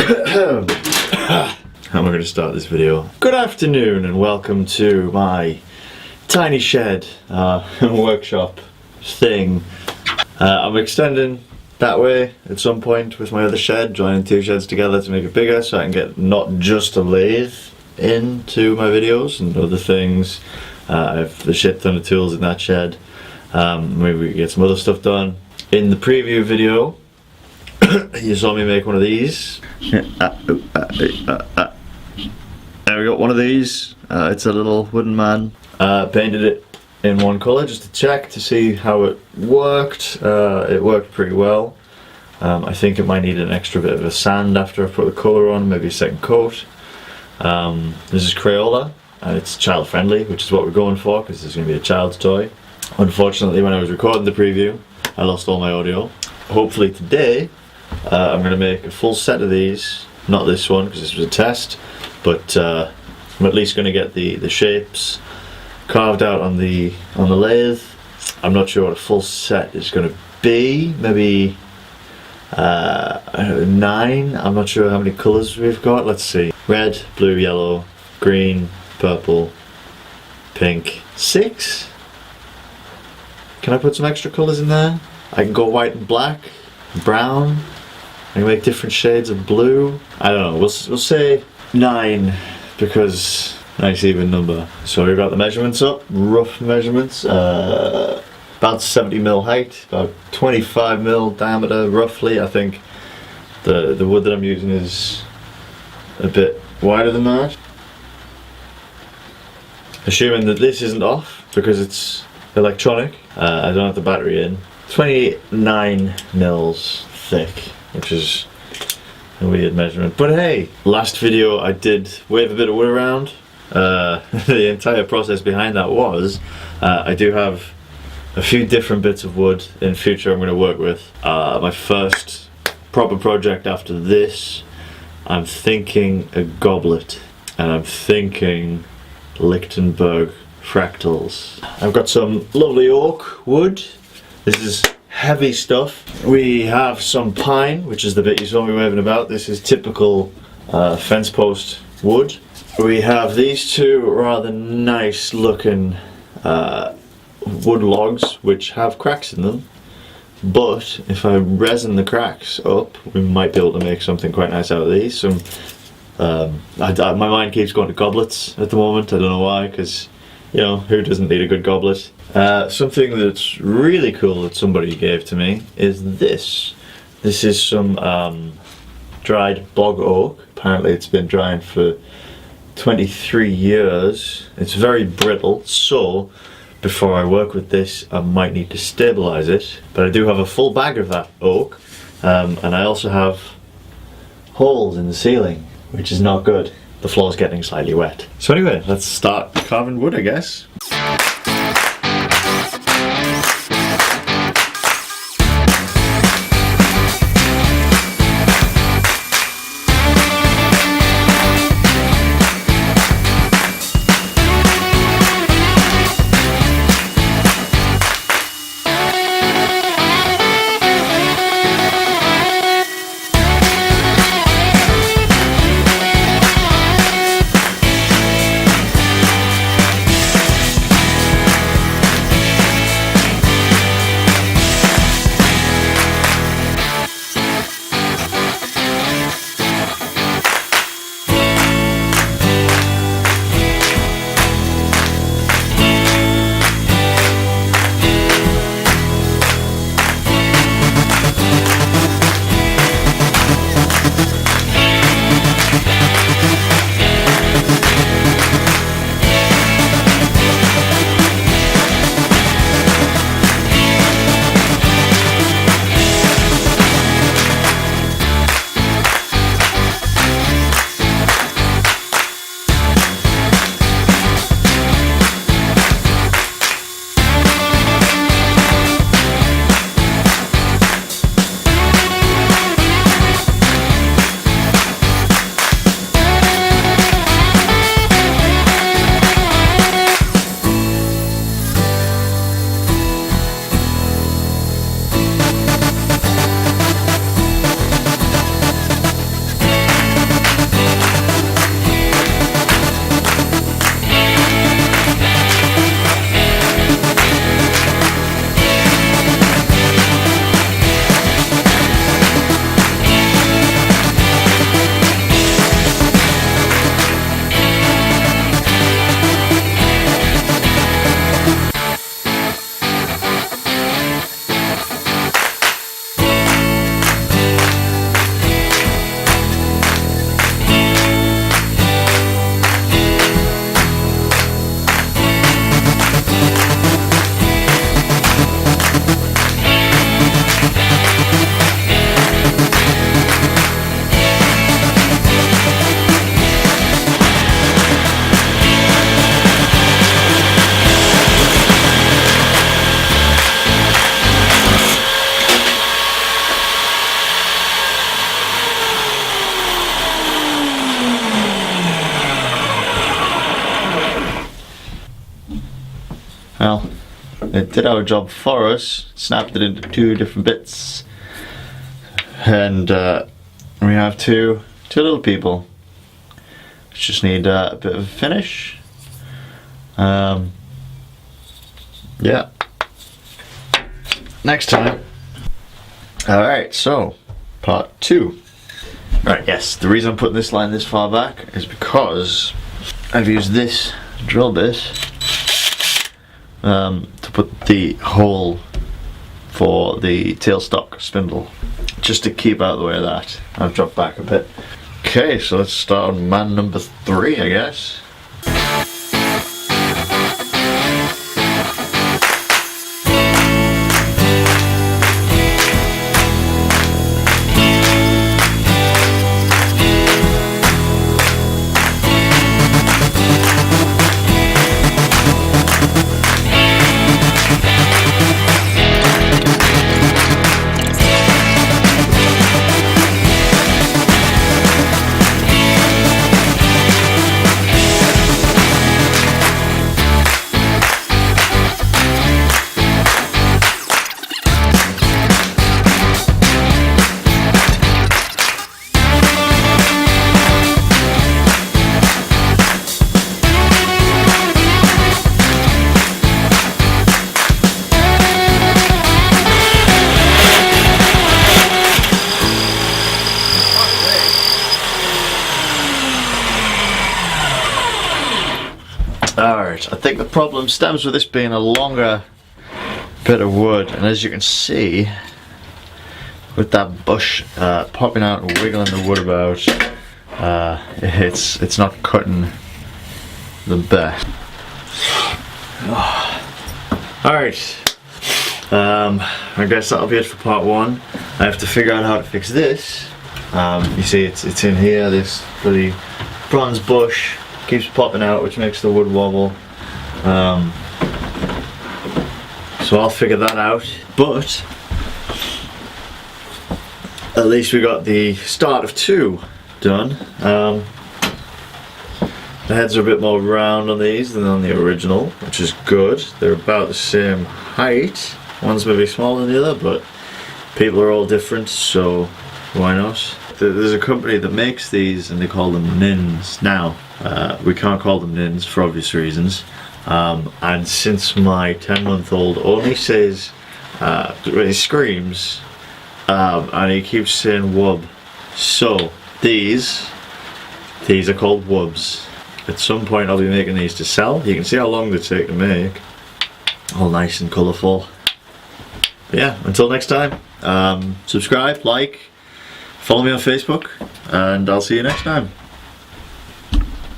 How am I going to start this video? Good afternoon and welcome to my tiny shed workshop thing. I'm extending that way at some point with my other shed, joining two sheds together to make it bigger so I can get not just a lathe into my videos and other things. I have a shit ton of tools in that shed. Maybe we can get some other stuff done. In the preview video you saw me make one of these. There we go, one of these. It's a little wooden man. Painted it in one colour just to check to see how it worked. It worked pretty well. I think it might need an extra bit of a sand after I put the colour on, maybe a second coat. This is Crayola and it's child friendly, which is what we're going for because this is going to be a child's toy. Unfortunately, when I was recording the preview I lost all my audio. Hopefully today I'm going to make a full set of these, not this one because this was a test, but I'm at least going to get the shapes carved out on the lathe. I'm not sure what a full set is going to be, maybe 9. I'm not sure how many colours we've got. Let's see, red, blue, yellow, green, purple, pink. 6? Can I put some extra colours in there? I can go white and black, brown. I can make different shades of blue. I don't know, we'll say 9 because nice even number. So we've got the measurements up, rough measurements. About 70mm height, about 25mm diameter roughly. I think the wood that I'm using is a bit wider than that. Assuming that this isn't off because it's electronic. I don't have the battery in. 29mm thick, which is a weird measurement. But hey, last video I did wave a bit of wood around. The entire process behind that was I do have a few different bits of wood in future I'm going to work with. My first proper project after this, I'm thinking a goblet and I'm thinking Lichtenberg fractals. I've got some lovely oak wood. This is heavy stuff. We have some pine, which is the bit you saw me waving about. This is typical fence post wood. We have these two rather nice looking wood logs which have cracks in them, but if I resin the cracks up we might be able to make something quite nice out of these. My mind keeps going to goblets at the moment. I don't know why, because you know, who doesn't need a good goblet? Something that's really cool that somebody gave to me is this. This is some dried bog oak. Apparently it's been drying for 23 years. It's very brittle, so before I work with this I might need to stabilize it. But I do have a full bag of that oak, and I also have holes in the ceiling, which is not good. The floor's getting slightly wet. So anyway, let's start carving wood, I guess. it did our job for us, snapped it into 2 different bits, and we have two little people. Just need a bit of a finish. Yeah. Next time. Alright, so part 2. Right, yes, the reason I'm putting this line this far back is because I've used this drill bit to put the hole for the tailstock spindle, just to keep out of the way of that. I've dropped back a bit. Okay, so let's start on man number 3, I guess. Alright, I think the problem stems with this being a longer bit of wood, and as you can see, with that bush popping out and wiggling the wood about, it's not cutting the best. Alright, I guess that'll be it for part 1. I have to figure out how to fix this. You see it's in here, this bloody bronze bush keeps popping out, which makes the wood wobble. So I'll figure that out, but at least we got the start of 2 done. The heads are a bit more round on these than on the original, which is good. They're about the same height. One's maybe smaller than the other, but people are all different, so why not? There's a company that makes these and they call them nins. Now, we can't call them nins for obvious reasons. And since my 10-month-old only says, he screams, and he keeps saying wub. So, these are called wubs. At some point I'll be making these to sell. You can see how long they take to make. All nice and colourful. But yeah, until next time, subscribe, like, follow me on Facebook, and I'll see you next time.